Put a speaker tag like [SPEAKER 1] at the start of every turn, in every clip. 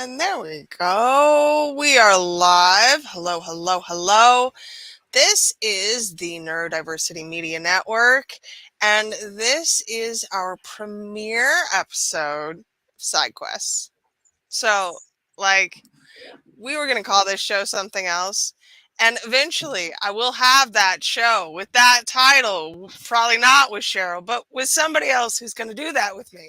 [SPEAKER 1] And there we go. We are live. Hello, hello, hello. This is the Neurodiversity Media Network, and this is our premiere episode of Side Quests. So, we were going to call this show something else, and eventually I will have that show with that title, probably not with Cheryl, but with somebody else who's going to do that with me.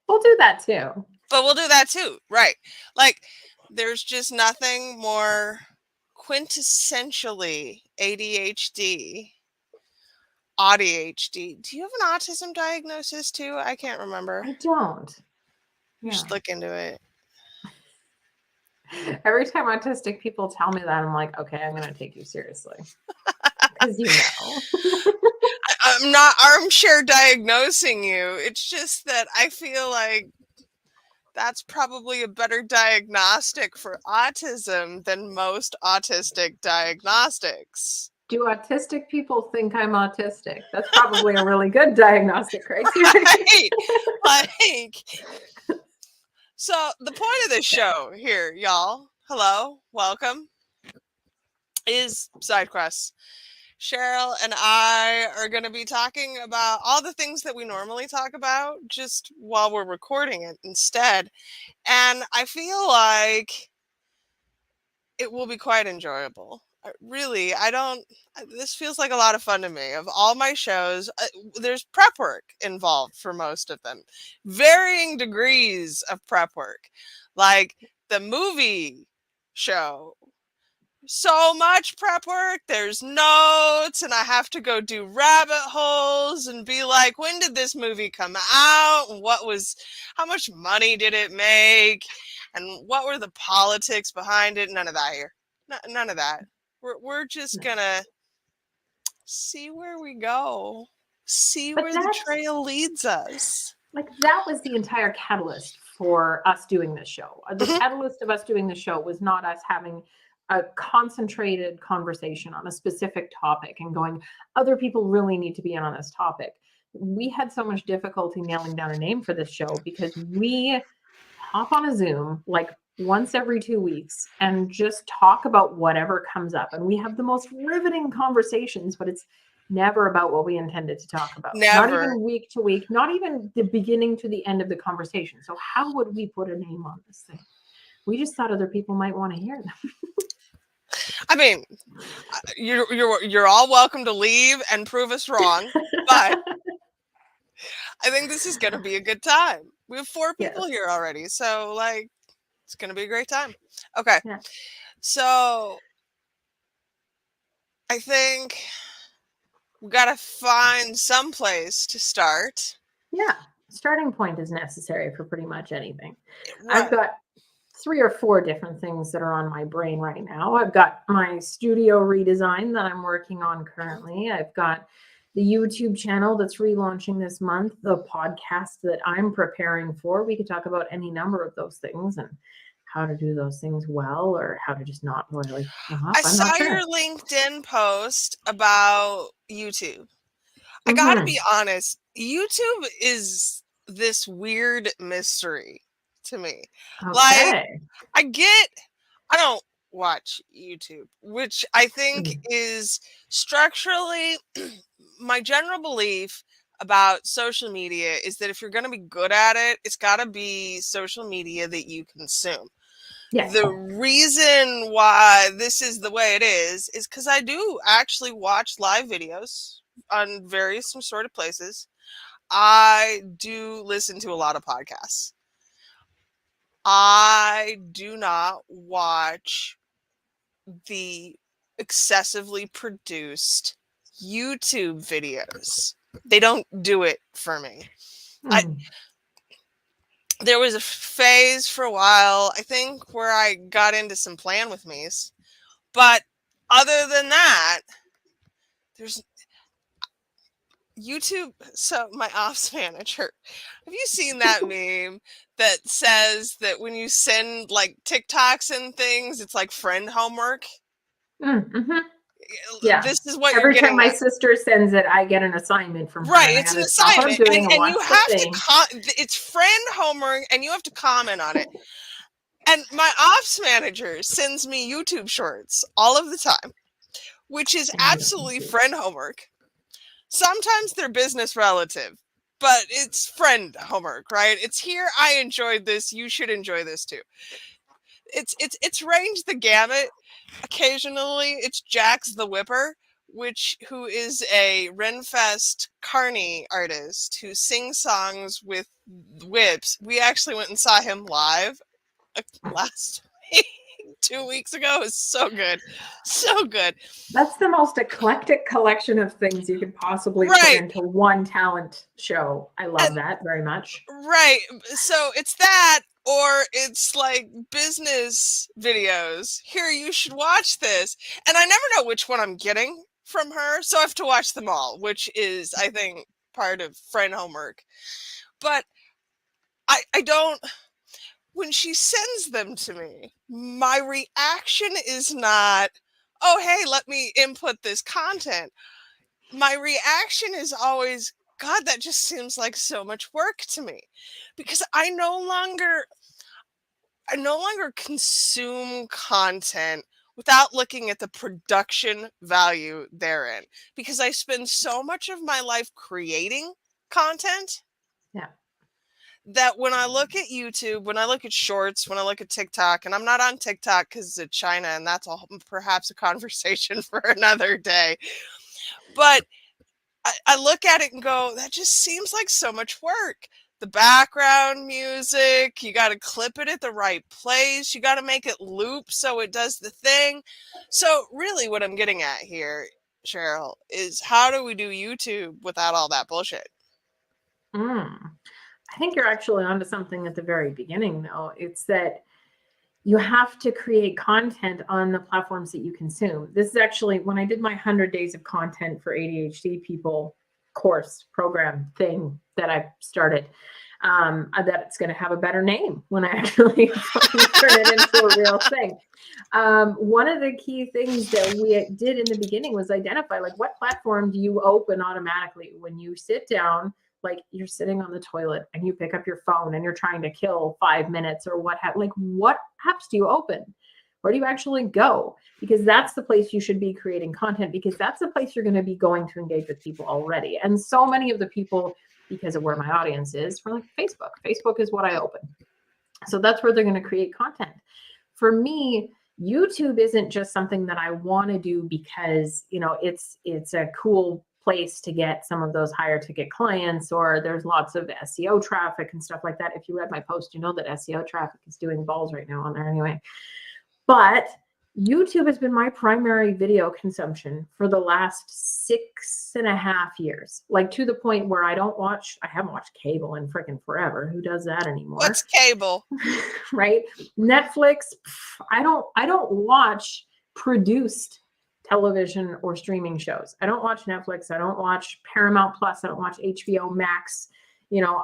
[SPEAKER 2] We'll do that too.
[SPEAKER 1] But we'll do that too, right? There's just nothing more quintessentially ADHD, ADHD. Do you have an autism diagnosis too? I can't remember.
[SPEAKER 2] I don't.
[SPEAKER 1] You should look into it.
[SPEAKER 2] Every time autistic people tell me that, I'm like, okay, I'm going to take you seriously. Because you know.
[SPEAKER 1] I'm not armchair diagnosing you. It's just that I feel like that's probably a better diagnostic for autism than most autistic diagnostics.
[SPEAKER 2] Do autistic people think I'm autistic? That's probably a really good diagnostic criteria.
[SPEAKER 1] Right. So the point of this show here, y'all, hello, welcome, is Side Quests. Cheryl and I are going to be talking about all the things that we normally talk about just while we're recording it instead. And I feel like it will be quite enjoyable. Really, this feels like a lot of fun to me. Of all my shows, there's prep work involved for most of them. Varying degrees of prep work. Like the movie show. So much prep work, there's notes, and I have to go do rabbit holes and be like, when did this movie come out? And how much money did it make? And what were the politics behind it? None of that here. None of that. We're just gonna see where we go. See where the trail leads us.
[SPEAKER 2] Like that was the entire catalyst for us doing this show. The catalyst of us doing the show was not us having a concentrated conversation on a specific topic and going, other people really need to be in on this topic. We had so much difficulty nailing down a name for this show because we hop on a Zoom like once every 2 weeks and just talk about whatever comes up. And we have the most riveting conversations, but it's never about what we intended to talk about.
[SPEAKER 1] Never.
[SPEAKER 2] Not even week to week, not even the beginning to the end of the conversation. So how would we put a name on this thing? We just thought other people might want to hear them.
[SPEAKER 1] I mean, you're all welcome to leave and prove us wrong, but I think this is going to be a good time. We have 4 people here already, so it's going to be a great time. Okay, so I think we got to find some place to start.
[SPEAKER 2] Yeah, starting point is necessary for pretty much anything. Right. I've got 3 or 4 different things that are on my brain right now. I've got my studio redesign that I'm working on currently. I've got the YouTube channel that's relaunching this month, the podcast that I'm preparing for. We could talk about any number of those things and how to do those things well or how to just not really.
[SPEAKER 1] I saw your LinkedIn post about YouTube. I got to be honest, YouTube is this weird mystery to me.
[SPEAKER 2] Okay.
[SPEAKER 1] I don't watch YouTube, which I think is structurally my general belief about social media is that if you're going to be good at it, it's got to be social media that you consume. Yes. The reason why this is the way it is because I do actually watch live videos on various sort of places. I do listen to a lot of podcasts. I do not watch the excessively produced YouTube videos. They don't do it for me. There was a phase for a while, I think, where I got into some Plan With Me's. But other than that, there's YouTube. So my ops manager, have you seen that meme that says that when you send TikToks and things, it's like friend homework?
[SPEAKER 2] Mm-hmm. Yeah.
[SPEAKER 1] This is what
[SPEAKER 2] Every
[SPEAKER 1] you're getting
[SPEAKER 2] time my
[SPEAKER 1] at.
[SPEAKER 2] sister sends it, I get an assignment from her.
[SPEAKER 1] Right,
[SPEAKER 2] And I
[SPEAKER 1] it's an
[SPEAKER 2] gotta stop what I'm
[SPEAKER 1] assignment,
[SPEAKER 2] doing and
[SPEAKER 1] and
[SPEAKER 2] watch
[SPEAKER 1] you
[SPEAKER 2] the
[SPEAKER 1] have
[SPEAKER 2] thing.
[SPEAKER 1] to it's friend homework, and you have to comment on it. And my ops manager sends me YouTube shorts all of the time, which is absolutely friend homework. Sometimes they're business relative, but it's friend homework, right? It's here. I enjoyed this. You should enjoy this too. It's ranged the gamut. Occasionally, it's Jax the Whipper, who is a Renfest Carney artist who sings songs with whips. We actually went and saw him live last week, 2 weeks ago. It was so good. So good.
[SPEAKER 2] That's the most eclectic collection of things you could possibly put
[SPEAKER 1] Right.
[SPEAKER 2] into one talent show. I love that very much.
[SPEAKER 1] Right. So it's that, or it's like business videos. Here, you should watch this. And I never know which one I'm getting from her. So I have to watch them all, which is, I think, part of friend homework. But I don't, when she sends them to me, my reaction is not, oh, hey, let me input this content. My reaction is always, God, that just seems like so much work to me, because I no longer consume content without looking at the production value therein, because I spend so much of my life creating content.
[SPEAKER 2] Yeah.
[SPEAKER 1] That when I look at YouTube, when I look at shorts, when I look at TikTok, and I'm not on TikTok because it's China, and that's perhaps a conversation for another day. But I look at it and go, that just seems like so much work. The background music, you got to clip it at the right place. You got to make it loop so it does the thing. So really what I'm getting at here, Cheryl, is how do we do YouTube without all that bullshit?
[SPEAKER 2] I think you're actually onto something at the very beginning, though. It's that you have to create content on the platforms that you consume. This is actually when I did my 100 days of content for ADHD people course program thing that I started. That it's going to have a better name when I actually turn it into a real thing. One of the key things that we did in the beginning was identify, like, what platform do you open automatically when you sit down? Like, you're sitting on the toilet and you pick up your phone and you're trying to kill 5 minutes or what apps do you open? Where do you actually go? Because that's the place you should be creating content, because that's the place you're going to be going to engage with people already. And so many of the people, because of where my audience is, we're like, Facebook. Facebook is what I open. So that's where they're going to create content. For me, YouTube isn't just something that I want to do because, it's a cool place to get some of those higher ticket clients, or there's lots of SEO traffic and stuff like that. If you read my post, you know that SEO traffic is doing balls right now on there anyway. But YouTube has been my primary video consumption for the last 6.5 years, like to the point where I haven't watched cable in freaking forever. Who does that anymore?
[SPEAKER 1] What's cable?
[SPEAKER 2] Right? Netflix. I don't watch produced television or streaming shows. I don't watch Netflix. I don't watch Paramount Plus. I don't watch HBO Max.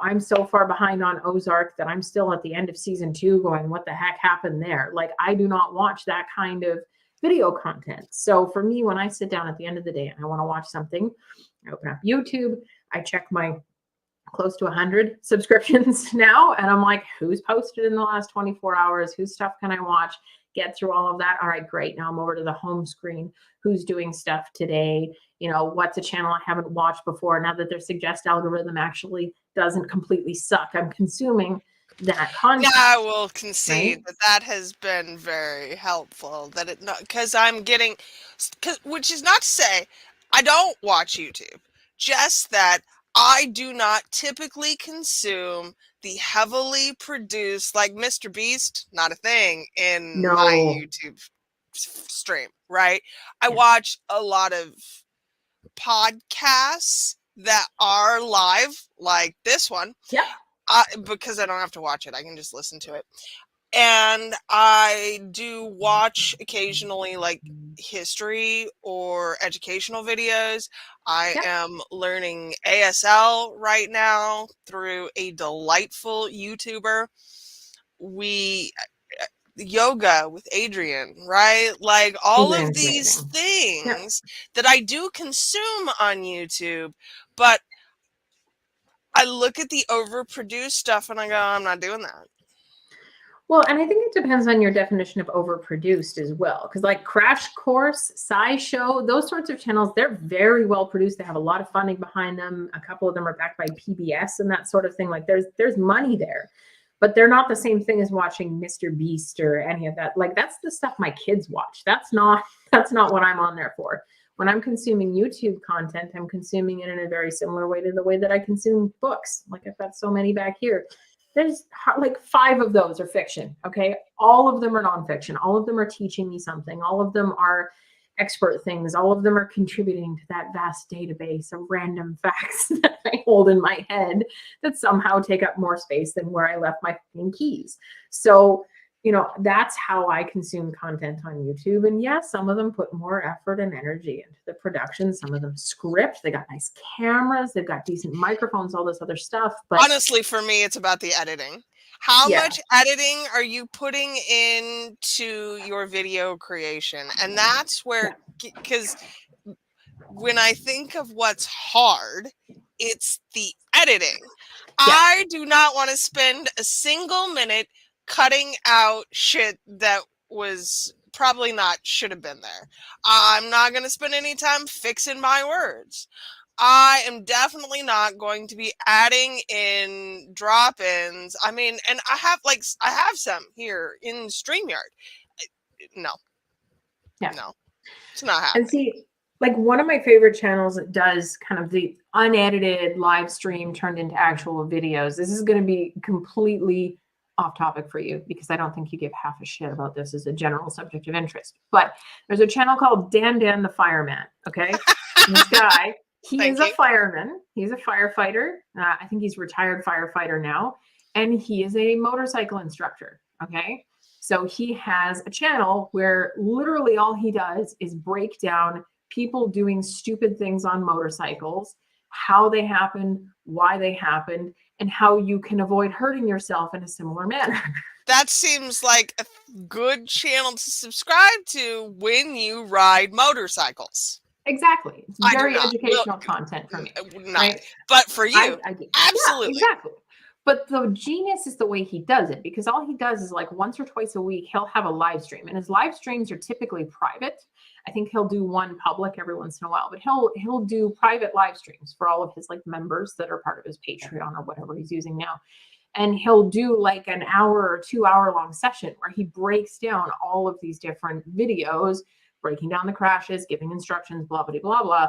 [SPEAKER 2] I'm so far behind on Ozark that I'm still at the end of season 2 going, what the heck happened there? Like, I do not watch that kind of video content. So for me, when I sit down at the end of the day and I want to watch something, I open up YouTube, I check my close to 100 subscriptions now, and I'm like, who's posted in the last 24 hours? Whose stuff can I watch? Get through all of that. All right, great. Now I'm over to the home screen. Who's doing stuff today? What's a channel I haven't watched before? Now that their suggest algorithm actually doesn't completely suck, I'm consuming that content.
[SPEAKER 1] Yeah, I will concede that has been very helpful. Because I'm getting, which is not to say I don't watch YouTube, just that I do not typically consume the heavily produced, like Mr. Beast, not a thing in my YouTube stream, right? I watch a lot of podcasts that are live, like this one.
[SPEAKER 2] Yeah.
[SPEAKER 1] Because I don't have to watch it, I can just listen to it. And I do watch occasionally, like, history or educational videos. I am learning ASL right now through a delightful YouTuber. yoga with Adrian, right? Like all of
[SPEAKER 2] Adrian's
[SPEAKER 1] these
[SPEAKER 2] amazing.
[SPEAKER 1] things that I do consume on YouTube, but I look at the overproduced stuff and I go, I'm not doing that.
[SPEAKER 2] Well, and I think it depends on your definition of overproduced as well. Because like Crash Course, SciShow, those sorts of channels, they're very well produced. They have a lot of funding behind them. A couple of them are backed by PBS and that sort of thing. Like there's money there, but they're not the same thing as watching Mr. Beast or any of that. Like that's the stuff my kids watch. That's not what I'm on there for. When I'm consuming YouTube content, I'm consuming it in a very similar way to the way that I consume books. Like I've got so many back here. There's like 5 of those are fiction. Okay. All of them are nonfiction. All of them are teaching me something. All of them are expert things. All of them are contributing to that vast database of random facts that I hold in my head that somehow take up more space than where I left my keys. So, you know, that's how I consume content on YouTube. And yes, some of them put more effort and energy into the production. Some of them script. They got nice cameras. They've got decent microphones, all this other stuff. But
[SPEAKER 1] honestly, for me, it's about the editing. How much editing are you putting into your video creation? And that's where, because when I think of what's hard, it's the editing. I do not want to spend a single minute cutting out shit that was probably not should have been there. I'm not going to spend any time fixing my words. I am definitely not going to be adding in drop-ins. I mean, and I have some here in StreamYard. No. No. It's not happening.
[SPEAKER 2] And see, like one of my favorite channels that does kind of the unedited live stream turned into actual videos. This is going to be completely off topic for you because I don't think you give half a shit about this as a general subject of interest. But there's a channel called Dan the Fireman. Okay. This guy, he is a fireman. He's a firefighter. I think he's retired firefighter now. And he is a motorcycle instructor. Okay. So he has a channel where literally all he does is break down people doing stupid things on motorcycles, how they happened, why they happened, and how you can avoid hurting yourself in a similar manner.
[SPEAKER 1] That seems like a good channel to subscribe to when you ride motorcycles.
[SPEAKER 2] Exactly. It's very educational content for me. Right?
[SPEAKER 1] But for you, absolutely.
[SPEAKER 2] Yeah, exactly. But the genius is the way he does it, because all he does is like once or twice a week, he'll have a live stream, and his live streams are typically private. I think he'll do one public every once in a while, but he'll do private live streams for all of his like members that are part of his Patreon or whatever he's using now. And he'll do like an hour or 2 hour long session where he breaks down all of these different videos, breaking down the crashes, giving instructions, blah, blah, blah, blah.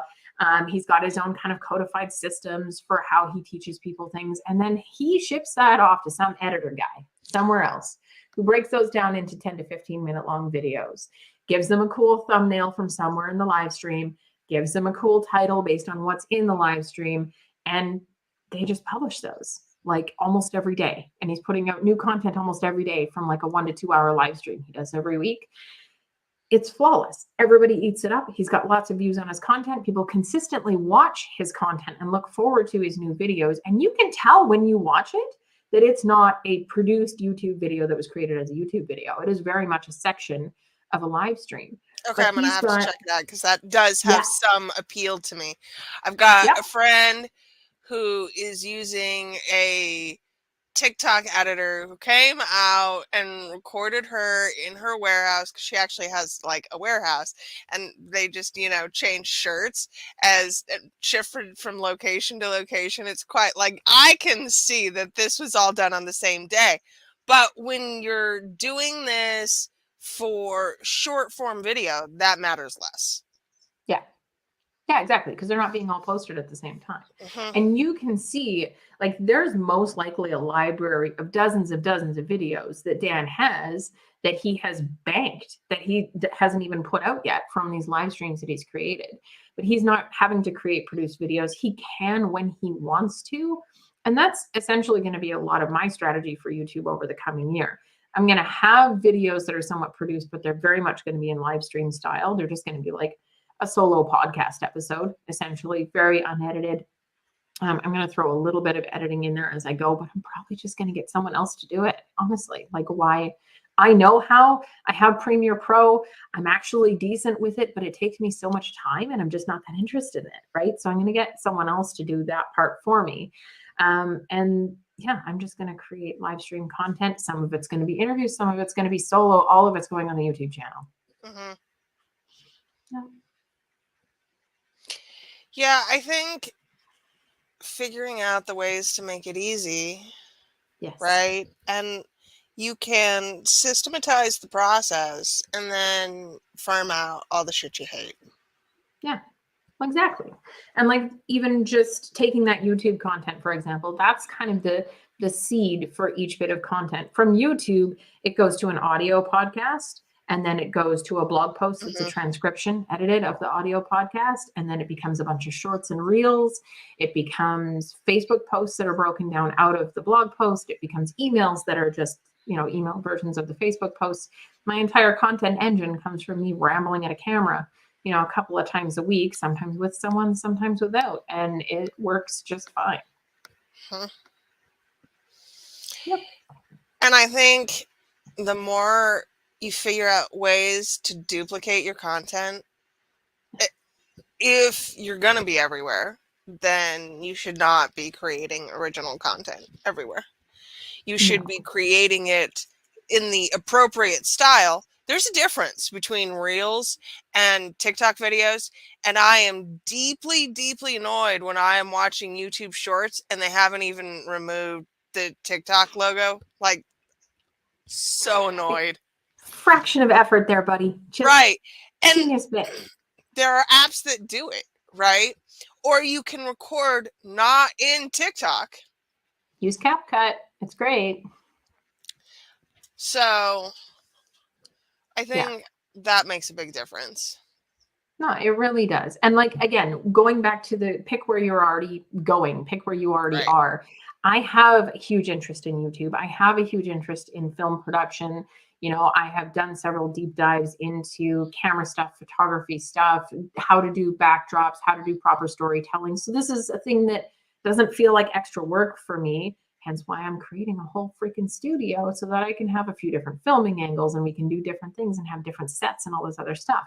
[SPEAKER 2] He's got his own kind of codified systems for how he teaches people things. And then he ships that off to some editor guy somewhere else who breaks those down into 10 to 15 minute long videos, gives them a cool thumbnail from somewhere in the live stream, gives them a cool title based on what's in the live stream. And they just publish those like almost every day. And he's putting out new content almost every day from like a 1 to 2 hour live stream he does every week. It's flawless. Everybody eats it up. He's got lots of views on his content. People consistently watch his content and look forward to his new videos. And you can tell when you watch it that it's not a produced YouTube video that was created as a YouTube video. It is very much a section of a live stream.
[SPEAKER 1] Okay, I'm going to have to check that because that does have some appeal to me. I've got a friend who is using a TikTok editor who came out and recorded her in her warehouse, because she actually has like a warehouse, and they just, you know, change shirts as shifted from location to location. It's quite like, I can see that this was all done on the same day. But when you're doing this for short form video, that matters less.
[SPEAKER 2] Yeah, exactly. Because they're not being all posted at the same time. And you can see, like, there's most likely a library of dozens of videos that Dan has that he has banked that he hasn't even put out yet from these live streams that he's created. But he's not having to produce videos. He can when he wants to. And that's essentially going to be a lot of my strategy for YouTube over the coming year. I'm going to have videos that are somewhat produced, but they're very much going to be in live stream style. They're just going to be like a solo podcast episode, essentially, very unedited. I'm going to throw a little bit of editing in there as I go, but I'm probably just going to get someone else to do it. Honestly, like, why I know how. I have Premiere Pro. I'm actually decent with it, but it takes me so much time and I'm just not that interested in it, right? So I'm going to get someone else to do that part for me. And yeah, I'm just going to create live stream content. Some of it's going to be interviews, some of it's going to be solo, all of it's going on the YouTube channel.
[SPEAKER 1] Mm-hmm.
[SPEAKER 2] Yeah.
[SPEAKER 1] Yeah, I think figuring out the ways to make it easy,
[SPEAKER 2] Yes.
[SPEAKER 1] right? And you can systematize the process and then farm out all the shit you hate.
[SPEAKER 2] Yeah, exactly. And like even just taking that YouTube content, for example, that's kind of the seed for each bit of content. From YouTube, it goes to an audio podcast, and then it goes to a blog post. It's a transcription edited of the audio podcast, and then it becomes a bunch of shorts and reels. It becomes Facebook posts that are broken down out of the blog post. It becomes emails that are just, email versions of the Facebook posts. My entire content engine comes from me rambling at a camera, a couple of times a week, sometimes with someone, sometimes without, and it works just fine.
[SPEAKER 1] Yep. And I think the more you figure out ways to duplicate your content, if you're going to be everywhere, then you should not be creating original content everywhere. You should be creating it in the appropriate style. There's a difference between Reels and TikTok videos, and I am deeply, deeply annoyed when I am watching YouTube Shorts and they haven't even removed the TikTok logo. Like, so annoyed.
[SPEAKER 2] Fraction of effort there, buddy. Just
[SPEAKER 1] right. And
[SPEAKER 2] teeniest bit.
[SPEAKER 1] There are apps that do it, right? Or you can record not in TikTok.
[SPEAKER 2] Use CapCut. It's great.
[SPEAKER 1] So I think that makes a big difference.
[SPEAKER 2] No, it really does. And like, again, going back to the pick where you're already going, pick where you already are. I have a huge interest in YouTube. I have a huge interest in film production. I have done several deep dives into camera stuff, photography stuff, how to do backdrops, how to do proper storytelling. So this is a thing that doesn't feel like extra work for me. Hence why I'm creating a whole freaking studio so that I can have a few different filming angles and we can do different things and have different sets and all this other stuff.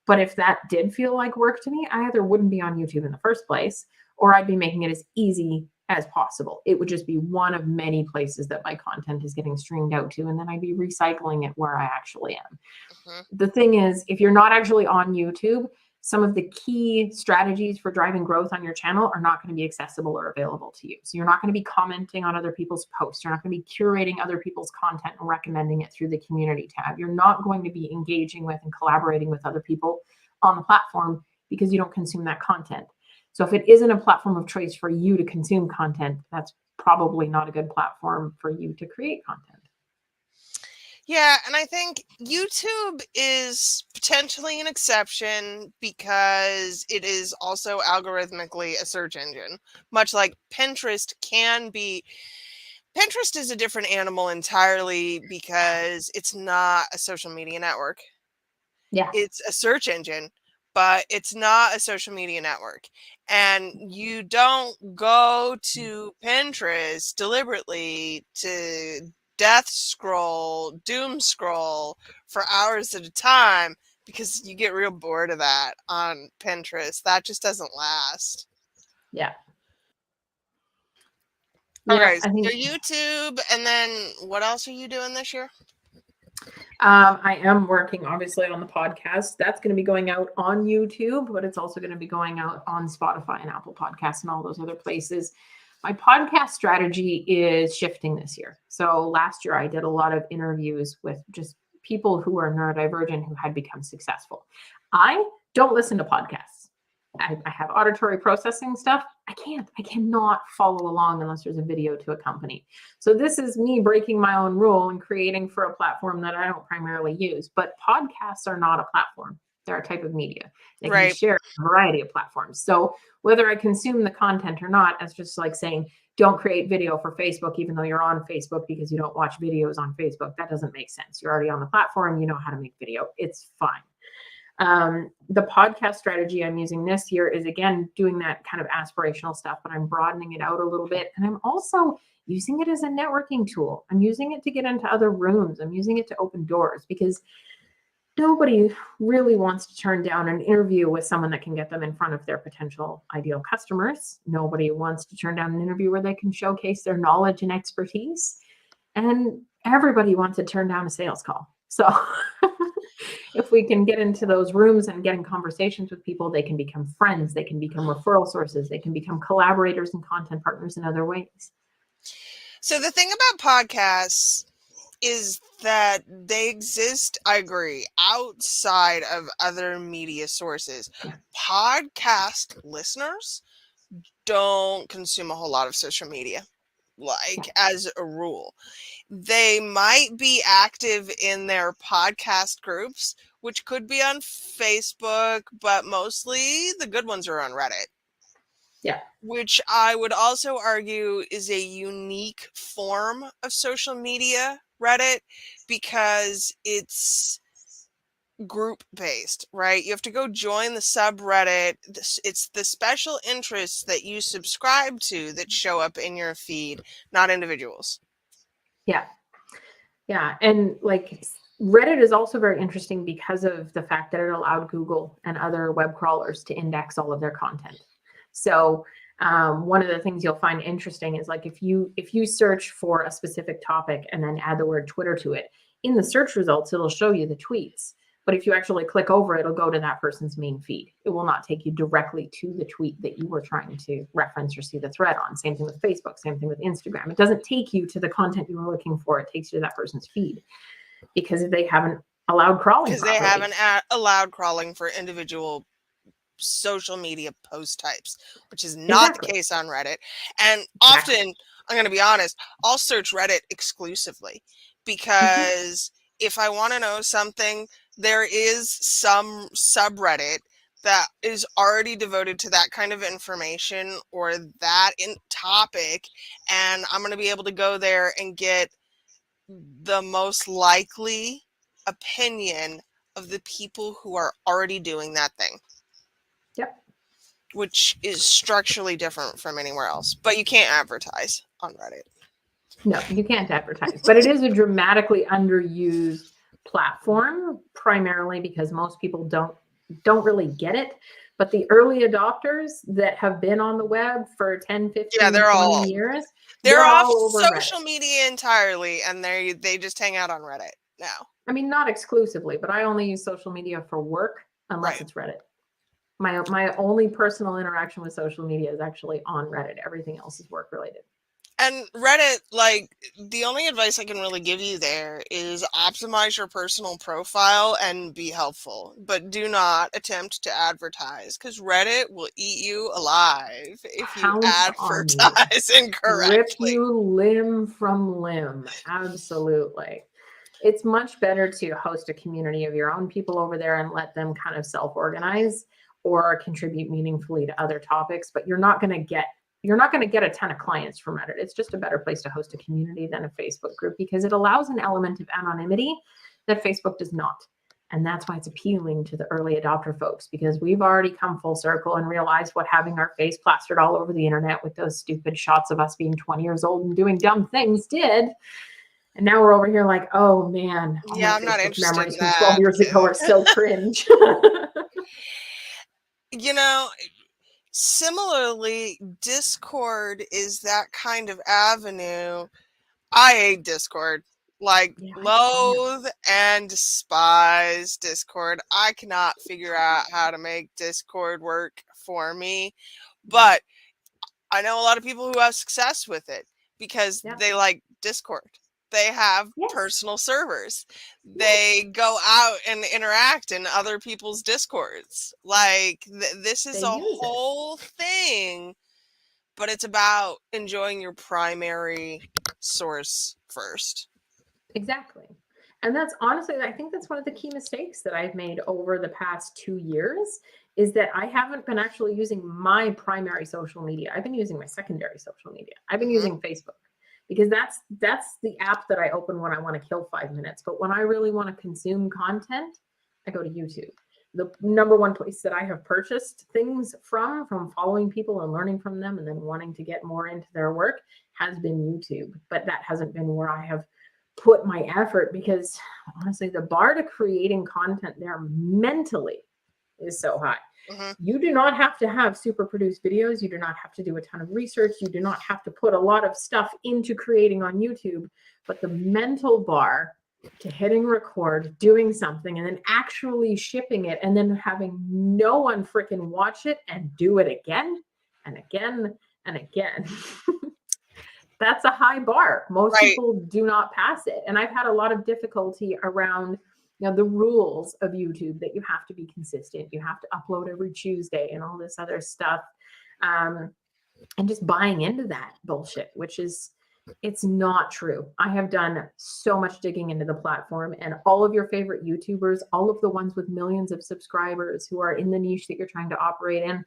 [SPEAKER 2] But if that did feel like work to me, I either wouldn't be on YouTube in the first place, or I'd be making it as easy as possible. It would just be one of many places that my content is getting streamed out to, and then I'd be recycling it where I actually am. The thing is, if you're not actually on YouTube, some of the key strategies for driving growth on your channel are not going to be accessible or available to you. So you're not going to be commenting on other people's posts. You're not going to be curating other people's content and recommending it through the community tab. You're not going to be engaging with and collaborating with other people on the platform because you don't consume that content. So if it isn't a platform of choice for you to consume content, that's probably not a good platform for you to create content.
[SPEAKER 1] Yeah, and I think YouTube is potentially an exception because it is also algorithmically a search engine, much like Pinterest can be. Pinterest is a different animal entirely because it's not a social media network.
[SPEAKER 2] Yeah.
[SPEAKER 1] It's a search engine, but it's not a social media network. And you don't go to Pinterest deliberately to death scroll, doom scroll for hours at a time because you get real bored of that on Pinterest. That just doesn't last.
[SPEAKER 2] Yeah.
[SPEAKER 1] Okay, so YouTube, and then what else are you doing this year?
[SPEAKER 2] I am working obviously on the podcast. That's going to be going out on YouTube, but it's also going to be going out on Spotify and Apple Podcasts and all those other places. My podcast strategy is shifting this year. So last year I did a lot of interviews with just people who are neurodivergent who had become successful. I don't listen to podcasts. I have auditory processing stuff. I cannot follow along unless there's a video to accompany. So this is me breaking my own rule and creating for a platform that I don't primarily use. But podcasts are not a platform. They're a type of media. They can be shared on a variety of platforms. So whether I consume the content or not, that's just like saying, don't create video for Facebook, even though you're on Facebook because you don't watch videos on Facebook. That doesn't make sense. You're already on the platform. You know how to make video. It's fine. The podcast strategy I'm using this year is, again, doing that kind of aspirational stuff, but I'm broadening it out a little bit. And I'm also using it as a networking tool. I'm using it to get into other rooms. I'm using it to open doors, because nobody really wants to turn down an interview with someone that can get them in front of their potential ideal customers. Nobody wants to turn down an interview where they can showcase their knowledge and expertise. And everybody wants to turn down a sales call. So if we can get into those rooms and get in conversations with people, they can become friends, they can become referral sources, they can become collaborators and content partners in other ways.
[SPEAKER 1] So the thing about podcasts is that they exist, I agree, outside of other media sources.
[SPEAKER 2] Yeah.
[SPEAKER 1] Podcast listeners don't consume a whole lot of social media, like as a rule. They might be active in their podcast groups, which could be on Facebook, but mostly the good ones are on Reddit.
[SPEAKER 2] Yeah.
[SPEAKER 1] Which I would also argue is a unique form of social media, Reddit, because it's group based, right? You have to go join the subreddit. It's the special interests that you subscribe to that show up in your feed, not individuals.
[SPEAKER 2] Yeah. Yeah. And like Reddit is also very interesting because of the fact that it allowed Google and other web crawlers to index all of their content. So one of the things you'll find interesting is like if you search for a specific topic and then add the word Twitter to it, in the search results, it'll show you the tweets. But if you actually click over, it'll go to that person's main feed. It will not take you directly to the tweet that you were trying to reference or see the thread on. Same thing with Facebook, same thing with Instagram. It doesn't take you to the content you were looking for. It takes you to that person's feed because they haven't allowed crawling.
[SPEAKER 1] Because they haven't allowed crawling for individual social media post types, which is not the case on Reddit. And often, I'm going to be honest, I'll search Reddit exclusively because if I want to know something, there is some subreddit that is already devoted to that kind of information or that topic, and I'm going to be able to go there and get the most likely opinion of the people who are already doing that thing.
[SPEAKER 2] Yep.
[SPEAKER 1] Which is structurally different from anywhere else. But you can't advertise on Reddit.
[SPEAKER 2] No, you can't advertise. But it is a dramatically underused platform, primarily because most people don't really get it. But the early adopters that have been on the web for 10, 15, 20 years,
[SPEAKER 1] they're off social media entirely, and they just hang out on Reddit now.
[SPEAKER 2] I mean, not exclusively, but I only use social media for work unless it's Reddit. My only personal interaction with social media is actually on Reddit. Everything else is work related.
[SPEAKER 1] And Reddit, like, the only advice I can really give you there is optimize your personal profile and be helpful, but do not attempt to advertise because Reddit will eat you alive if you advertise incorrectly.
[SPEAKER 2] Rip you limb from limb. Absolutely. It's much better to host a community of your own people over there and let them kind of self-organize or contribute meaningfully to other topics, but you're not going to get a ton of clients from Reddit. It's just a better place to host a community than a Facebook group because it allows an element of anonymity that Facebook does not. And that's why it's appealing to the early adopter folks, because we've already come full circle and realized what having our face plastered all over the internet with those stupid shots of us being 20 years old and doing dumb things did. And now we're over here like, oh man, all my
[SPEAKER 1] I'm not interested
[SPEAKER 2] memories
[SPEAKER 1] in
[SPEAKER 2] from
[SPEAKER 1] that.
[SPEAKER 2] 12 years ago are so cringe.
[SPEAKER 1] You know, similarly, Discord is that kind of avenue. I hate Discord. Like, loathe and despise Discord. I cannot figure out how to make Discord work for me. But I know a lot of people who have success with it because they like Discord. They have personal servers. They go out and interact in other people's Discords. Like, this is a whole thing, but it's about enjoying your primary source first.
[SPEAKER 2] Exactly. And that's honestly, I think that's one of the key mistakes that I've made over the past 2 years is that I haven't been actually using my primary social media. I've been using my secondary social media. I've been using Facebook because that's the app that I open when I want to kill 5 minutes. But when I really want to consume content, I go to YouTube. The number one place that I have purchased things from following people and learning from them and then wanting to get more into their work has been YouTube, but that hasn't been where I have put my effort, because honestly, the bar to creating content there mentally is so high.
[SPEAKER 1] Mm-hmm.
[SPEAKER 2] You do not have to have super produced videos. You do not have to do a ton of research. You do not have to put a lot of stuff into creating on YouTube, but the mental bar to hitting record, doing something, and then actually shipping it, and then having no one freaking watch it and do it again and again and again. That's a high bar. Most
[SPEAKER 1] Right.
[SPEAKER 2] people do not pass it. And I've had a lot of difficulty around, the rules of YouTube, that you have to be consistent. You have to upload every Tuesday and all this other stuff. And just buying into that bullshit, which is, it's not true. I have done so much digging into the platform, and all of your favorite YouTubers, all of the ones with millions of subscribers who are in the niche that you're trying to operate in,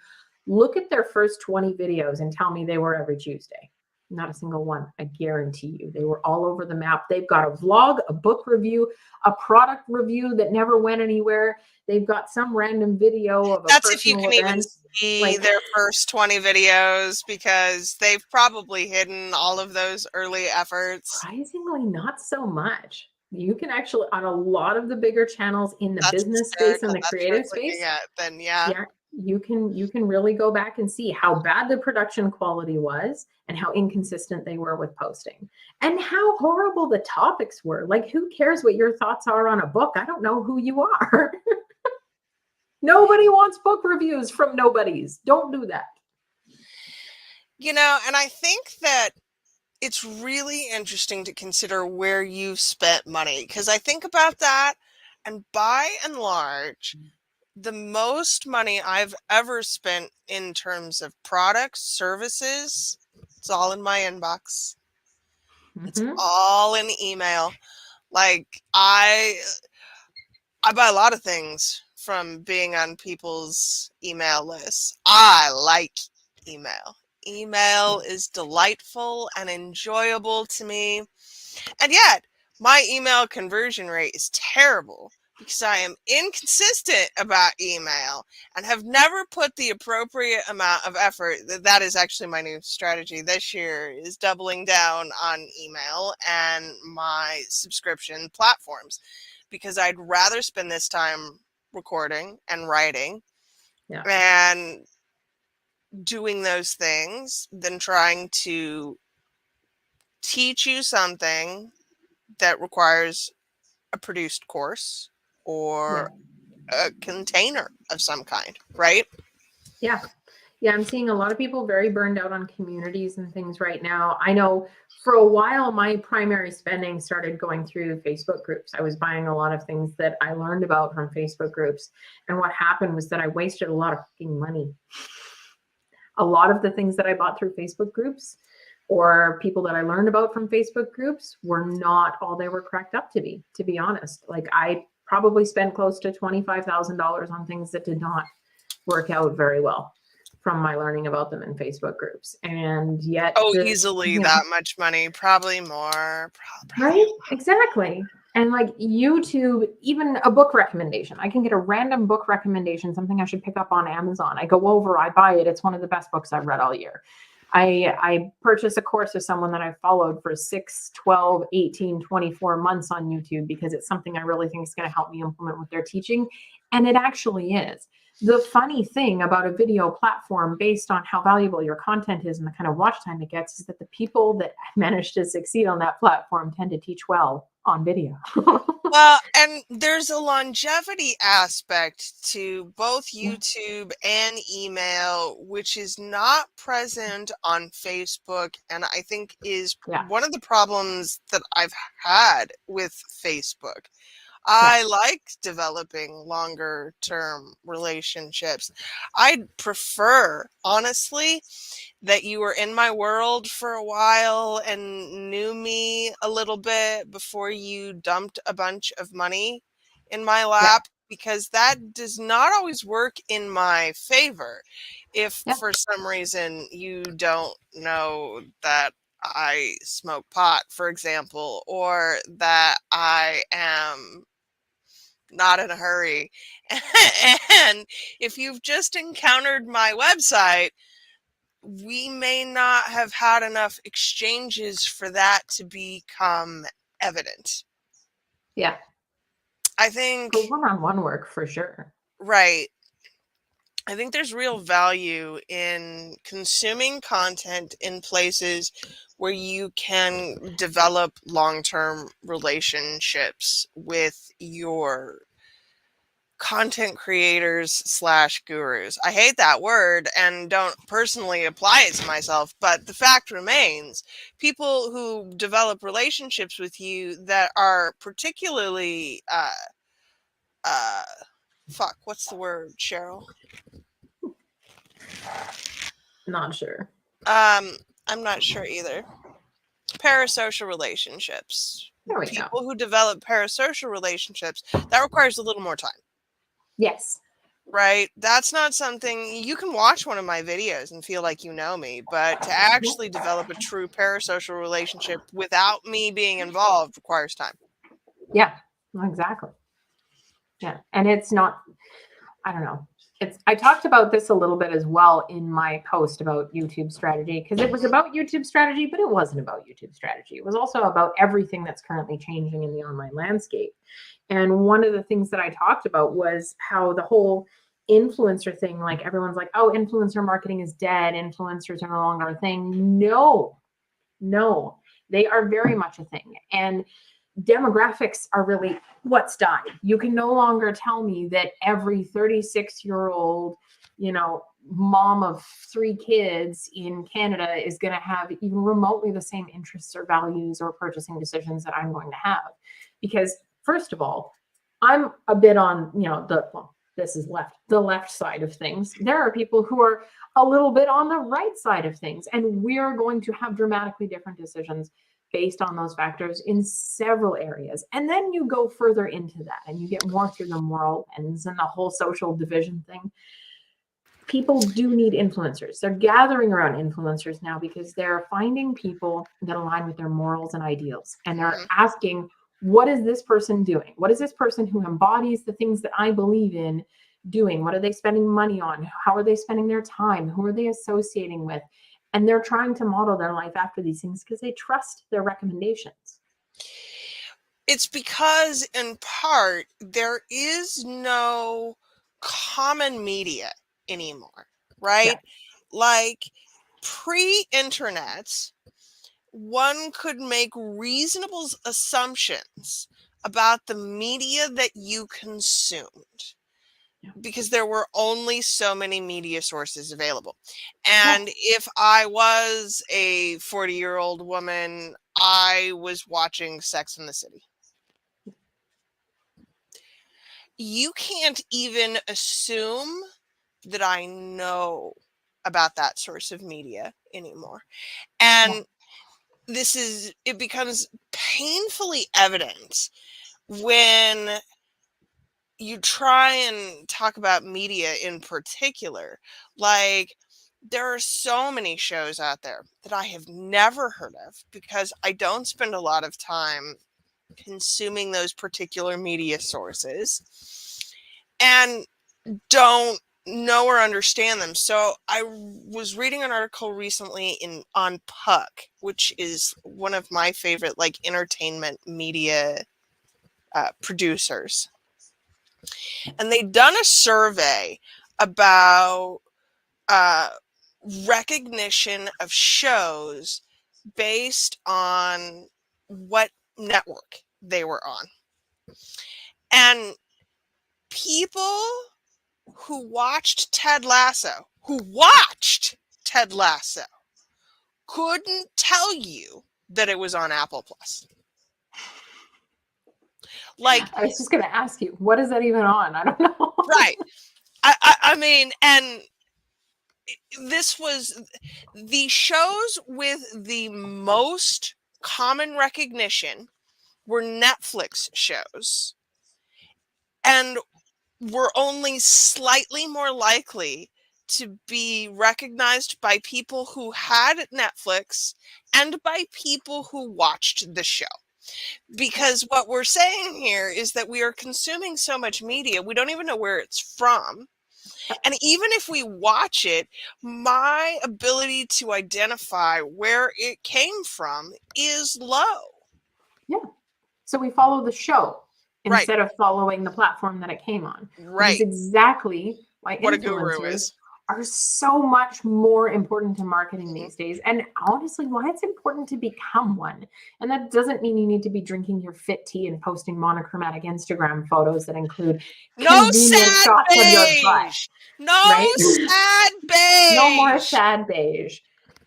[SPEAKER 2] look at their first 20 videos and tell me they were every Tuesday. Not a single one. I guarantee you. They were all over the map. They've got a vlog, a book review, a product review that never went anywhere. They've got some random video of a
[SPEAKER 1] That's if you
[SPEAKER 2] personal
[SPEAKER 1] can
[SPEAKER 2] event.
[SPEAKER 1] even see their first 20 videos, because they've probably hidden all of those early efforts.
[SPEAKER 2] Surprisingly, not so much. You can actually, on a lot of the bigger channels in the
[SPEAKER 1] That's
[SPEAKER 2] business space and
[SPEAKER 1] hysterical.
[SPEAKER 2] the
[SPEAKER 1] That's
[SPEAKER 2] creative
[SPEAKER 1] worth looking
[SPEAKER 2] space,
[SPEAKER 1] at, then yeah.
[SPEAKER 2] you can really go back and see how bad the production quality was and how inconsistent they were with posting and how horrible the topics were. Like, who cares what your thoughts are on a book? I don't know who you are. Nobody wants book reviews from nobodies. Don't do that.
[SPEAKER 1] And I think that it's really interesting to consider where you've spent money, because I think about that, and by and large, the most money I've ever spent in terms of products, services, it's all in my inbox. It's all in email. Like, I buy a lot of things from being on people's email lists. I like email. Email is delightful and enjoyable to me. And yet, my email conversion rate is terrible because I am inconsistent about email and have never put the appropriate amount of effort. That is actually my new strategy this year, is doubling down on email and my subscription platforms, because I'd rather spend this time recording and writing and doing those things than trying to teach you something that requires a produced course or a container of some kind, right?
[SPEAKER 2] Yeah. I'm seeing a lot of people very burned out on communities and things right now. I know for a while, my primary spending started going through Facebook groups. I was buying a lot of things that I learned about from Facebook groups. And what happened was that I wasted a lot of fucking money. A lot of the things that I bought through Facebook groups or people that I learned about from Facebook groups were not all they were cracked up to be honest. Like, I probably spent close to $25,000 on things that did not work out very well from my learning about them in Facebook groups. And yet
[SPEAKER 1] easily that much money, probably more.
[SPEAKER 2] Right? Exactly. And like YouTube, even a book recommendation, I can get a random book recommendation, something I should pick up on Amazon. I go over, I buy it. It's one of the best books I've read all year. I purchase a course of someone that I've followed for 6, 12, 18, 24 months on YouTube because it's something I really think is going to help me implement what they're teaching. And it actually is. The funny thing about a video platform, based on how valuable your content is and the kind of watch time it gets, is that the people that manage to succeed on that platform tend to teach well on video.
[SPEAKER 1] Well, and there's a longevity aspect to both YouTube and email, which is not present on Facebook, and I think is one of the problems that I've had with Facebook. I like developing longer term relationships. I'd prefer, honestly, that you were in my world for a while and knew me a little bit before you dumped a bunch of money in my lap, because that does not always work in my favor. If for some reason you don't know that I smoke pot, for example, or that I am not in a hurry. And if you've just encountered my website, we may not have had enough exchanges for that to become evident.
[SPEAKER 2] Yeah.
[SPEAKER 1] I think
[SPEAKER 2] For one-on-one work, for sure.
[SPEAKER 1] right. I think there's real value in consuming content in places where you can develop long-term relationships with your content creators slash gurus. I hate that word and don't personally apply it to myself, but the fact remains, people who develop relationships with you that are particularly what's the word, Cheryl?
[SPEAKER 2] Not sure.
[SPEAKER 1] I'm not sure either. Parasocial relationships.
[SPEAKER 2] There we go.
[SPEAKER 1] People who develop parasocial relationships, that requires a little more time.
[SPEAKER 2] Yes.
[SPEAKER 1] Right? That's not something you can watch one of my videos and feel like you know me, but to actually develop a true parasocial relationship without me being involved requires time.
[SPEAKER 2] Yeah, exactly. Yeah. And it's not, I don't know. I talked about this a little bit as well in my post about YouTube strategy, because it was about YouTube strategy, but it wasn't about YouTube strategy. It was also about everything that's currently changing in the online landscape. And one of the things that I talked about was how the whole influencer thing, like everyone's like, oh, influencer marketing is dead. Influencers are no longer a thing. No, they are very much a thing. And demographics are really what's died. You can no longer tell me that every 36-year-old, mom of 3 kids in Canada is going to have even remotely the same interests or values or purchasing decisions that I'm going to have. Because first of all, I'm a bit on, this is the left side of things. There are people who are a little bit on the right side of things, and we're going to have dramatically different decisions based on those factors in several areas. And then you go further into that and you get more through the moral ends and the whole social division thing. People do need influencers. They're gathering around influencers now because they're finding people that align with their morals and ideals. And they're asking, what is this person doing? What is this person who embodies the things that I believe in doing? What are they spending money on? How are they spending their time? Who are they associating with? And they're trying to model their life after these things because they trust their recommendations.
[SPEAKER 1] It's because, in part, there is no common media anymore, right? Yeah. Like pre-internet, one could make reasonable assumptions about the media that you consumed. Because there were only so many media sources available. And if I was a 40-year-old woman, I was watching Sex and the City. You can't even assume that I know about that source of media anymore. And it becomes painfully evident when you try and talk about media in particular. Like, there are so many shows out there that I have never heard of because I don't spend a lot of time consuming those particular media sources and don't know or understand them. So I was reading an article recently on Puck, which is one of my favorite entertainment media producers. And they'd done a survey about recognition of shows based on what network they were on. And people who watched Ted Lasso, couldn't tell you that it was on Apple Plus. Like,
[SPEAKER 2] I was just going to ask you, what is that even on? I don't know.
[SPEAKER 1] Right. I mean, and this was the shows with the most common recognition were Netflix shows and were only slightly more likely to be recognized by people who had Netflix and by people who watched the show. Because what we're saying here is that we are consuming so much media, we don't even know where it's from. And even if we watch it, my ability to identify where it came from is low.
[SPEAKER 2] Yeah. So we follow the show
[SPEAKER 1] Right.
[SPEAKER 2] instead of following the platform that it came on, which is
[SPEAKER 1] Right.
[SPEAKER 2] exactly why
[SPEAKER 1] What a guru
[SPEAKER 2] influencers
[SPEAKER 1] is.
[SPEAKER 2] are so much more important to marketing
[SPEAKER 1] Mhm.
[SPEAKER 2] these days. And honestly, why it's important to become one. And that doesn't mean you need to be drinking your fit tea and posting monochromatic Instagram photos that include
[SPEAKER 1] No
[SPEAKER 2] convenient
[SPEAKER 1] sad
[SPEAKER 2] shots of your butt,
[SPEAKER 1] beige. No
[SPEAKER 2] right?
[SPEAKER 1] sad beige.
[SPEAKER 2] No more sad beige.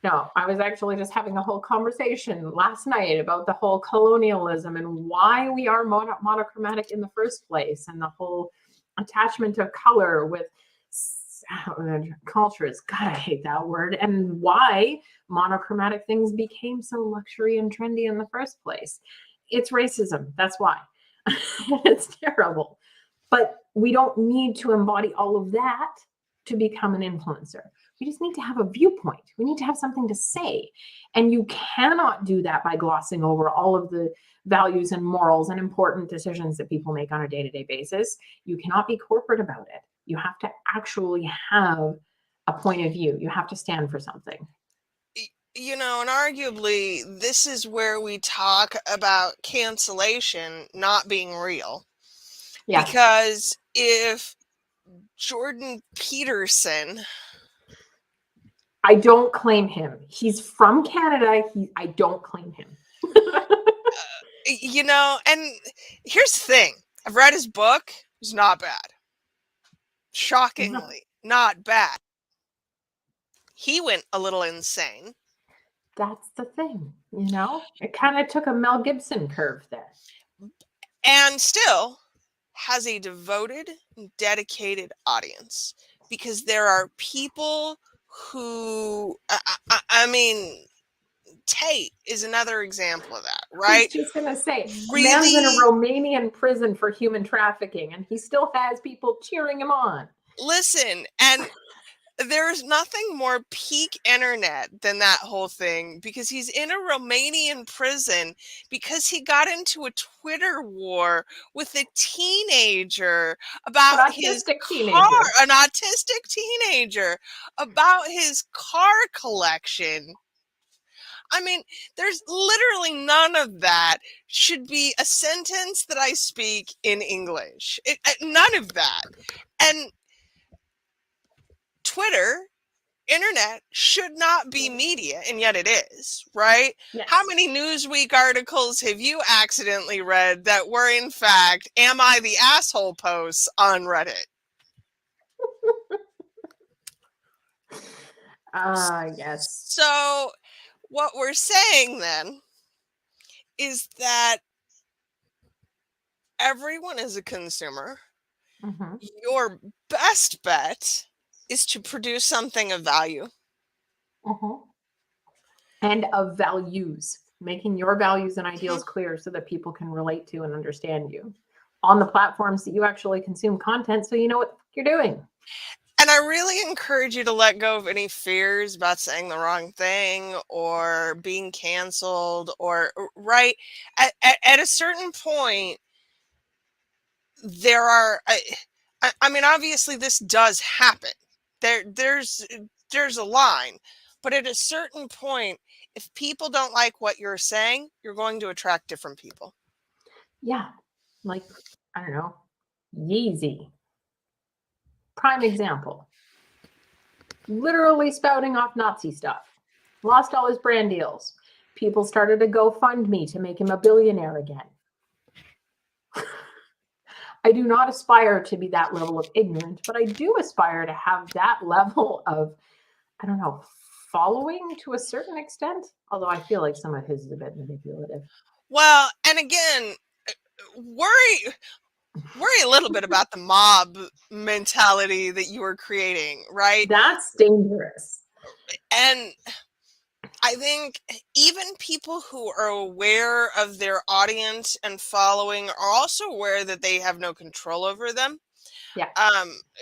[SPEAKER 2] No, I was actually just having a whole conversation last night about the whole colonialism and why we are monochromatic in the first place, and the whole attachment of color with cultures. God, I hate that word. And why monochromatic things became so luxury and trendy in the first place. It's racism. That's why. It's terrible. But we don't need to embody all of that to become an influencer. We just need to have a viewpoint. We need to have something to say. And you cannot do that by glossing over all of the values and morals and important decisions that people make on a day-to-day basis. You cannot be corporate about it. You have to actually have a point of view. You have to stand for something.
[SPEAKER 1] You know, and arguably, this is where we talk about cancellation not being real.
[SPEAKER 2] Yeah.
[SPEAKER 1] Because if Jordan Peterson,
[SPEAKER 2] I don't claim him. He's from Canada. I don't claim him.
[SPEAKER 1] you know, and here's the thing. I've read his book. It's not bad. Shockingly, not bad. He went a little insane.
[SPEAKER 2] That's the thing, you know? It kind of took a Mel Gibson curve there.
[SPEAKER 1] And still has a devoted, dedicated audience. Because there are people who, I mean, Tate is another example of that, right?
[SPEAKER 2] I was just going to say,
[SPEAKER 1] Really?
[SPEAKER 2] man's in a Romanian prison for human trafficking, and he still has people cheering him on.
[SPEAKER 1] Listen, and there's nothing more peak internet than that whole thing, because he's in a Romanian prison because he got into a Twitter war with a teenager about his car, an autistic teenager, about his car collection. I mean, there's literally none of that should be a sentence that I speak in English. None of that. And Twitter, internet should not be media, and yet it is, right?
[SPEAKER 2] Yes.
[SPEAKER 1] How many Newsweek articles have you accidentally read that were in fact "Am I the asshole?" posts on Reddit?
[SPEAKER 2] Yes.
[SPEAKER 1] So what we're saying then is that everyone is a consumer.
[SPEAKER 2] Mm-hmm.
[SPEAKER 1] Your best bet is to produce something of value.
[SPEAKER 2] Mm-hmm. And of values, making your values and ideals clear so that people can relate to and understand you on the platforms that you actually consume content, so you know what you're doing.
[SPEAKER 1] And I really encourage you to let go of any fears about saying the wrong thing or being canceled, or right at a certain point. There are, I mean, obviously this does happen. There's a line, but at a certain point, if people don't like what you're saying, you're going to attract different people.
[SPEAKER 2] Yeah, like, I don't know, Yeezy. Prime example. Literally spouting off Nazi stuff. Lost all his brand deals. People started to GoFundMe to make him a billionaire again. I do not aspire to be that level of ignorant, but I do aspire to have that level of, I don't know, following to a certain extent. Although I feel like some of his is a bit manipulative.
[SPEAKER 1] Well, and again, worry a little bit about the mob mentality that you are creating, right?
[SPEAKER 2] That's dangerous.
[SPEAKER 1] And I think even people who are aware of their audience and following are also aware that they have no control over them.
[SPEAKER 2] Yeah.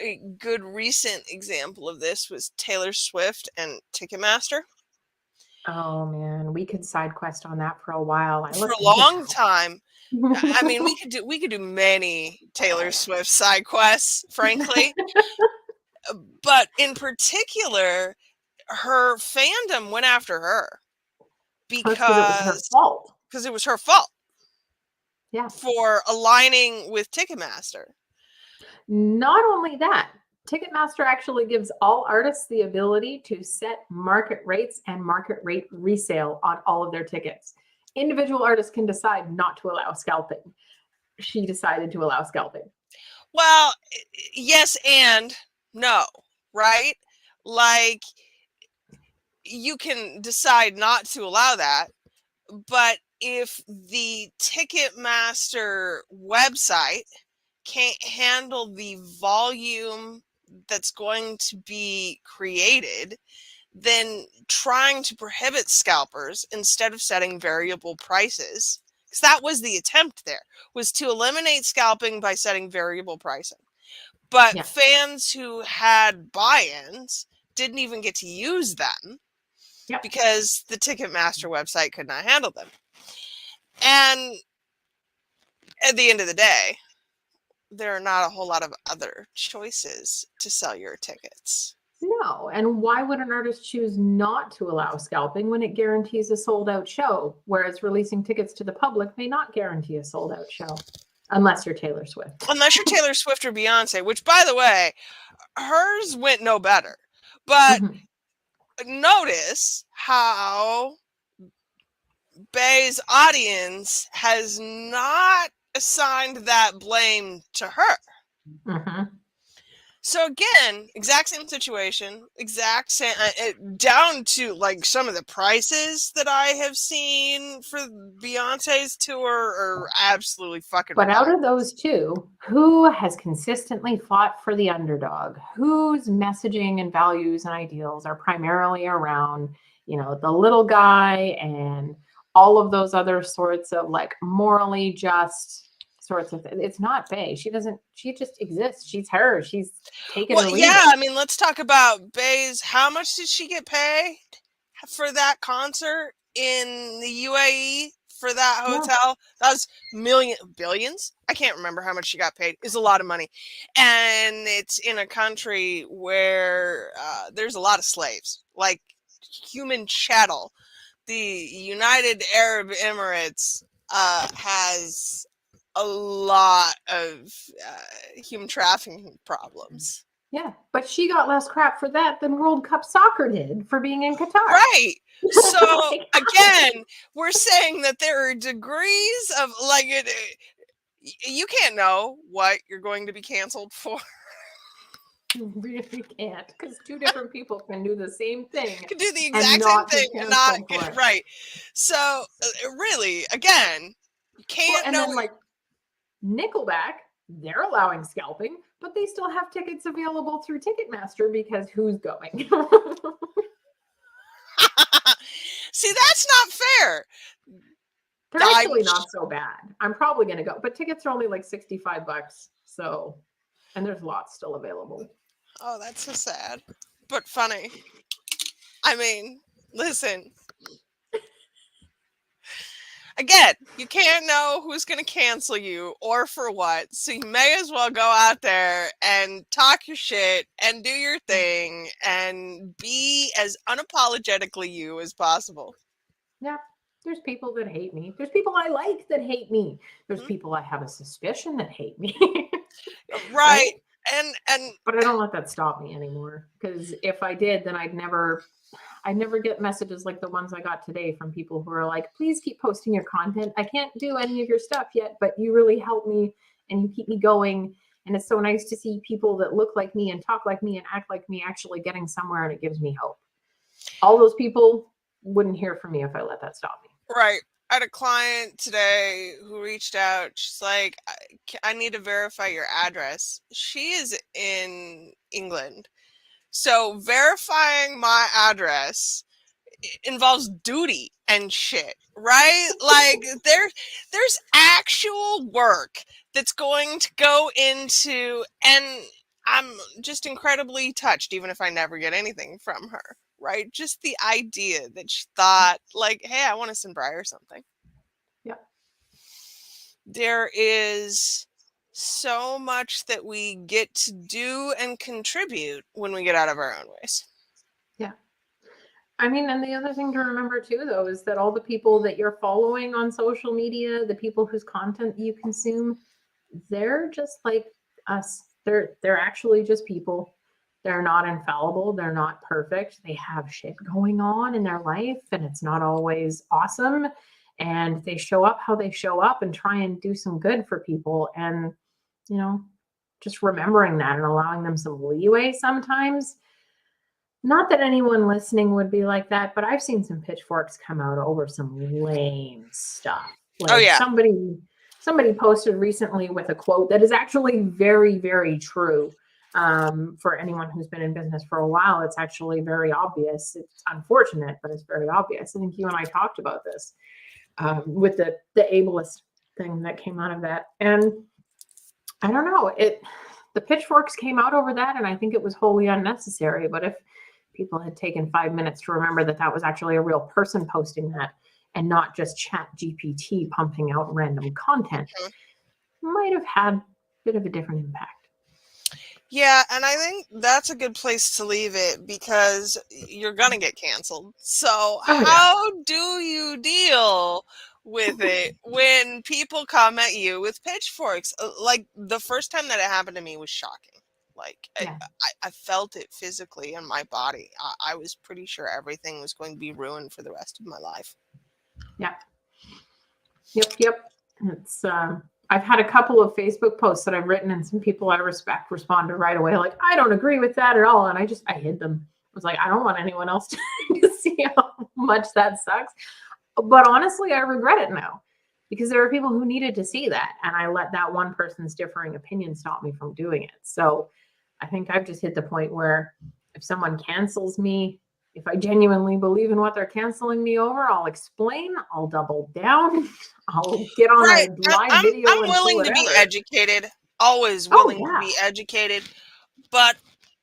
[SPEAKER 1] A good recent example of this was Taylor Swift and Ticketmaster.
[SPEAKER 2] Oh man, we could side quest on that for a while.
[SPEAKER 1] For a long time. I mean, we could do many Taylor Swift side quests, frankly. But in particular, her fandom went after her
[SPEAKER 2] Because it was her fault.
[SPEAKER 1] because it was her fault.
[SPEAKER 2] Yeah.
[SPEAKER 1] For aligning with Ticketmaster.
[SPEAKER 2] Not only that, Ticketmaster actually gives all artists the ability to set market rates and market rate resale on all of their tickets. Individual artists can decide not to allow scalping. She decided to allow scalping.
[SPEAKER 1] Well, yes and no, right? Like, you can decide not to allow that, but if the Ticketmaster website can't handle the volume that's going to be created, then trying to prohibit scalpers instead of setting variable prices, because that was the attempt there, was to eliminate scalping by setting variable pricing. But
[SPEAKER 2] Yeah.
[SPEAKER 1] fans who had buy-ins didn't even get to use them because the Ticketmaster website could not handle them. And at the end of the day, there are not a whole lot of other choices to sell your tickets.
[SPEAKER 2] No. And why would an artist choose not to allow scalping when it guarantees a sold out show? Whereas releasing tickets to the public may not guarantee a sold out show. Unless you're Taylor Swift.
[SPEAKER 1] Unless you're Taylor Swift or Beyonce, which, by the way, hers went no better. But notice how Bey's audience has not assigned that blame to her. So again, exact same situation, exact same, down to like some of the prices that I have seen for Beyonce's tour are absolutely fucking.
[SPEAKER 2] But out of those two, who has consistently fought for the underdog? Whose messaging and values and ideals are primarily around, you know, the little guy and all of those other sorts of like morally just sorts of things? It's not Bey. She just exists. She's her. She's taken.
[SPEAKER 1] Well, yeah, I mean, let's talk about Bey's. How much did she get paid for that concert in the UAE for that hotel? That was billions. I can't remember how much she got paid. It's a lot of money. And it's in a country where there's a lot of slaves, like human chattel. The United Arab Emirates has a lot of human trafficking problems.
[SPEAKER 2] Yeah, but she got less crap for that than World Cup soccer did for being in Qatar.
[SPEAKER 1] Right. So again, we're saying that there are degrees of like it. You can't know what you're going to be canceled for.
[SPEAKER 2] You really can't, because two different people can do the same thing.
[SPEAKER 1] Can do the exact same thing and not get right. So really, again, you can't
[SPEAKER 2] and
[SPEAKER 1] know.
[SPEAKER 2] Then, like Nickelback, they're allowing scalping, but they still have tickets available through Ticketmaster because who's going?
[SPEAKER 1] See, that's not fair.
[SPEAKER 2] They're actually not so bad. I'm probably going to go, but tickets are only like $65. So, and there's lots still available.
[SPEAKER 1] Oh, that's so sad, but funny. I mean, listen. Again, you can't know who's going to cancel you or for what, so you may as well go out there and talk your shit and do your thing and be as unapologetically you as possible.
[SPEAKER 2] Yeah, there's people that hate me. There's people I like that hate me. There's people I have a suspicion that hate me.
[SPEAKER 1] Right.
[SPEAKER 2] But I don't let that stop me anymore, because if I did, then I'd never get messages like the ones I got today from people who are like, please keep posting your content. I can't do any of your stuff yet, but you really help me and you keep me going. And it's so nice to see people that look like me and talk like me and act like me actually getting somewhere, and it gives me hope. All those people wouldn't hear from me if I let that stop me.
[SPEAKER 1] Right. I had a client today who reached out. She's like, I need to verify your address. She is in England. So verifying my address involves duty and shit, right? Like there's actual work that's going to go into, and I'm just incredibly touched, even if I never get anything from her, right? Just the idea that she thought like, hey, I want to send Briar something.
[SPEAKER 2] Yeah.
[SPEAKER 1] There is so much that we get to do and contribute when we get out of our own ways.
[SPEAKER 2] Yeah. I mean, and the other thing to remember too, though, is that all the people that you're following on social media, the people whose content you consume, they're just like us. They're actually just people. They're not infallible. They're not perfect. They have shit going on in their life, and it's not always awesome. And they show up how they show up and try and do some good for people. And, you know, just remembering that and allowing them some leeway sometimes. Not that anyone listening would be like that, but I've seen some pitchforks come out over some lame stuff.
[SPEAKER 1] Oh,
[SPEAKER 2] Like
[SPEAKER 1] yeah.
[SPEAKER 2] somebody posted recently with a quote that is actually very, very true. For anyone who's been in business for a while, it's actually very obvious. It's unfortunate, but it's very obvious. I think you and I talked about this with the ableist thing that came out of that. And I don't know, the pitchforks came out over that, and I think it was wholly unnecessary. But if people had taken 5 minutes to remember that that was actually a real person posting that and not just Chat GPT pumping out random content, might have had a bit of a different impact.
[SPEAKER 1] Yeah, and I think that's a good place to leave it because you're going to get canceled. So how do you deal with it when people come at you with pitchforks? Like the first time that it happened to me was shocking. Like I felt it physically in my body. I was pretty sure everything was going to be ruined for the rest of my life.
[SPEAKER 2] Yeah. Yep. It's I've had a couple of Facebook posts that I've written, and some people I respect responded right away, like, I don't agree with that at all. And I hid them. I was like, I don't want anyone else to see how much that sucks. But honestly, I regret it now because there are people who needed to see that. And I let that one person's differing opinion stop me from doing it. So I think I've just hit the point where if someone cancels me, if I genuinely believe in what they're canceling me over, I'll explain, I'll double down, I'll get on a live video.
[SPEAKER 1] I'm willing to be educated, always willing to be educated, but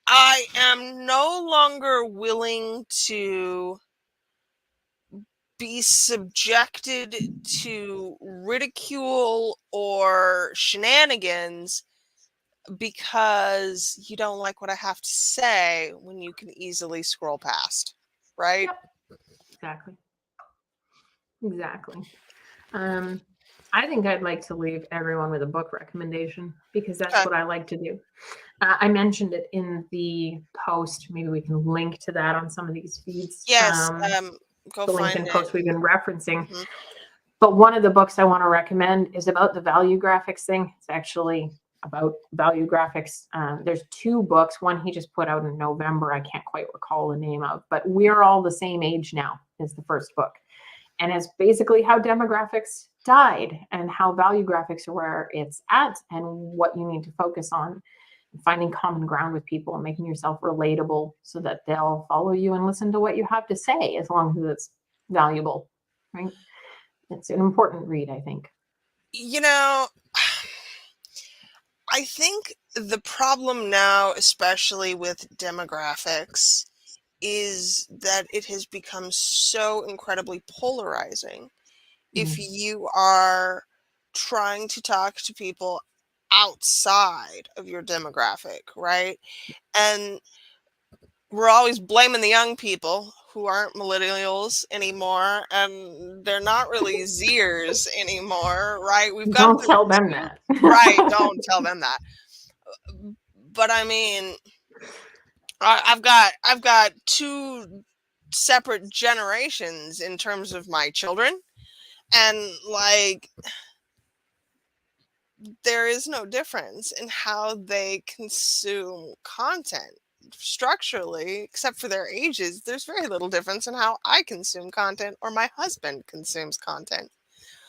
[SPEAKER 1] I am no longer willing to be subjected to ridicule or shenanigans because you don't like what I have to say when you can easily scroll past, right?
[SPEAKER 2] Yep. Exactly. I think I'd like to leave everyone with a book recommendation because that's what I like to do. I mentioned it in the post. Maybe we can link to that on some of these feeds.
[SPEAKER 1] Yes,
[SPEAKER 2] go the LinkedIn post we've been referencing. Mm-hmm. But one of the books I want to recommend is about the value graphics thing. It's actually about value graphics. There's 2 books. One he just put out in November. I can't quite recall the name of, but We're All the Same Age Now is the first book. And it's basically how demographics died and how value graphics are where it's at and what you need to focus on. Finding common ground with people and making yourself relatable so that they'll follow you and listen to what you have to say as long as it's valuable, right? It's an important read, I think.
[SPEAKER 1] You know, I think the problem now, especially with demographics, is that it has become so incredibly polarizing. If you are trying to talk to people outside of your demographic, right? And we're always blaming the young people who aren't millennials anymore, and they're not really Zers anymore, right?
[SPEAKER 2] We've got don't tell them that.
[SPEAKER 1] Right, don't tell them that. But I mean, I've got 2 separate generations in terms of my children, and like there is no difference in how they consume content structurally, except for their ages. There's very little difference in how I consume content or my husband consumes content.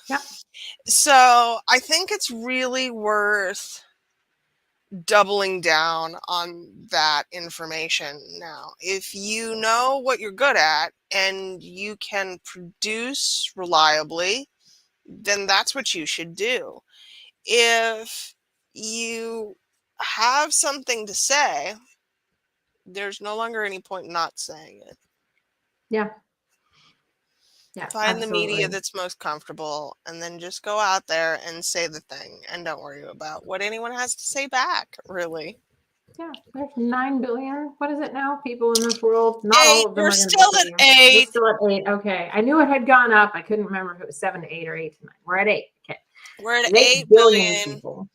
[SPEAKER 2] Yeah.
[SPEAKER 1] So I think it's really worth doubling down on that information now. If you know what you're good at and you can produce reliably, then that's what you should do. If you have something to say, there's no longer any point in not saying it.
[SPEAKER 2] Yeah. Yeah,
[SPEAKER 1] Find the media
[SPEAKER 2] absolutely.
[SPEAKER 1] that's most comfortable, and then just go out there and say the thing, and don't worry about what anyone has to say back, really.
[SPEAKER 2] Yeah, there's 9 billion. What is it now? People in this world. Not
[SPEAKER 1] 8,
[SPEAKER 2] all of them
[SPEAKER 1] we're
[SPEAKER 2] are going to
[SPEAKER 1] still
[SPEAKER 2] listen
[SPEAKER 1] at
[SPEAKER 2] to you. We're
[SPEAKER 1] 8.
[SPEAKER 2] still at 8. Okay. I knew it had gone up. I couldn't remember if it was 7 to 8 or 8 to 9. We're at 8. Okay.
[SPEAKER 1] We're at
[SPEAKER 2] There's
[SPEAKER 1] 8
[SPEAKER 2] 8 billion
[SPEAKER 1] billion.
[SPEAKER 2] people.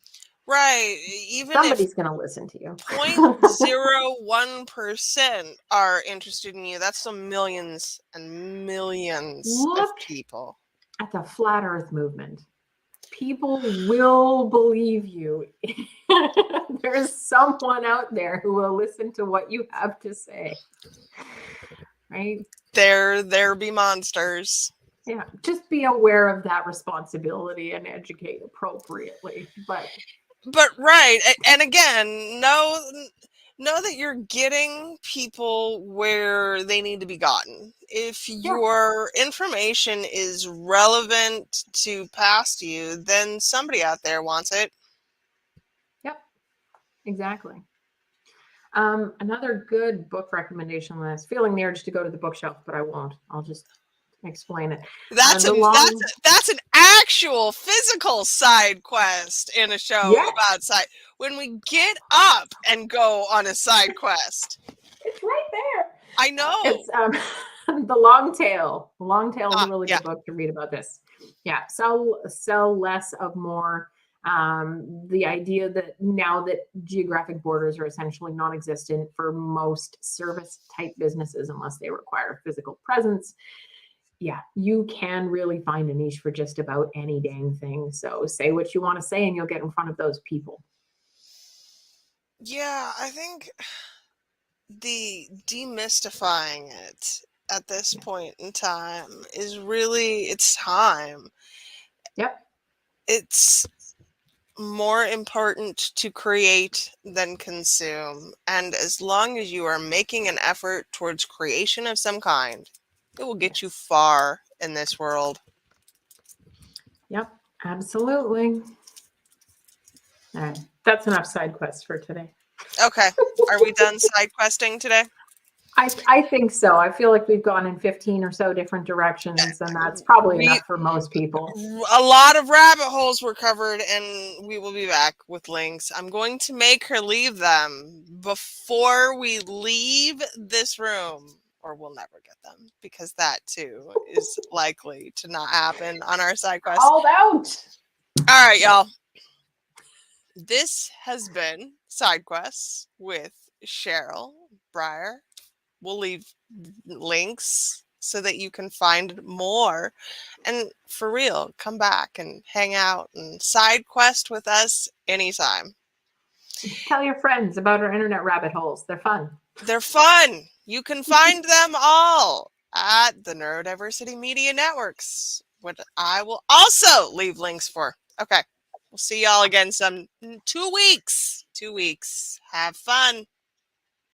[SPEAKER 1] Right. Even if
[SPEAKER 2] Somebody's going to listen to you.
[SPEAKER 1] 0.01% are interested in you, that's still millions and millions of
[SPEAKER 2] Look
[SPEAKER 1] people.
[SPEAKER 2] at the flat earth movement. People will believe you. There's someone out there who will listen to what you have to say. Right?
[SPEAKER 1] There be monsters.
[SPEAKER 2] Yeah, just be aware of that responsibility and educate appropriately. But
[SPEAKER 1] right, and again, know that you're getting people where they need to be gotten. If your information is relevant to past you, then somebody out there wants it.
[SPEAKER 2] Yep, exactly. Another good book recommendation list. Feeling the urge to go to the bookshelf, but I won't. I'll just explain it.
[SPEAKER 1] That's an actual physical side quest in a show about side. When we get up and go on a side quest,
[SPEAKER 2] it's right there.
[SPEAKER 1] I know.
[SPEAKER 2] It's The Long Tail. The Long Tail is a really
[SPEAKER 1] Yeah.
[SPEAKER 2] good book to read about this. Yeah, sell less of more. The idea that now that geographic borders are essentially non-existent for most service type businesses unless they require physical presence, yeah, you can really find a niche for just about any dang thing. So say what you want to say and you'll get in front of those people.
[SPEAKER 1] Yeah, I think the demystifying it at this point in time is really, it's time.
[SPEAKER 2] Yep.
[SPEAKER 1] It's more important to create than consume. And as long as you are making an effort towards creation of some kind, it will get you far in this world.
[SPEAKER 2] Yep, absolutely. All right, that's enough side quests for today.
[SPEAKER 1] Okay, are we done side questing today?
[SPEAKER 2] I think so. I feel like we've gone in 15 or so different directions, and that's probably enough for most people.
[SPEAKER 1] A lot of rabbit holes were covered, and we will be back with links. I'm going to make her leave them before we leave this room, or we'll never get them, because that too is likely to not happen on our side quest.
[SPEAKER 2] Called out.
[SPEAKER 1] All right, y'all. This has been Side Quests with Cheryl Breyer. We'll leave links so that you can find more. And for real, come back and hang out and side quest with us anytime.
[SPEAKER 2] Tell your friends about our internet rabbit holes. They're fun.
[SPEAKER 1] They're fun. You can find them all at the Neurodiversity Media Networks, which I will also leave links for. Okay. We'll see y'all again 2 weeks. 2 weeks. Have fun.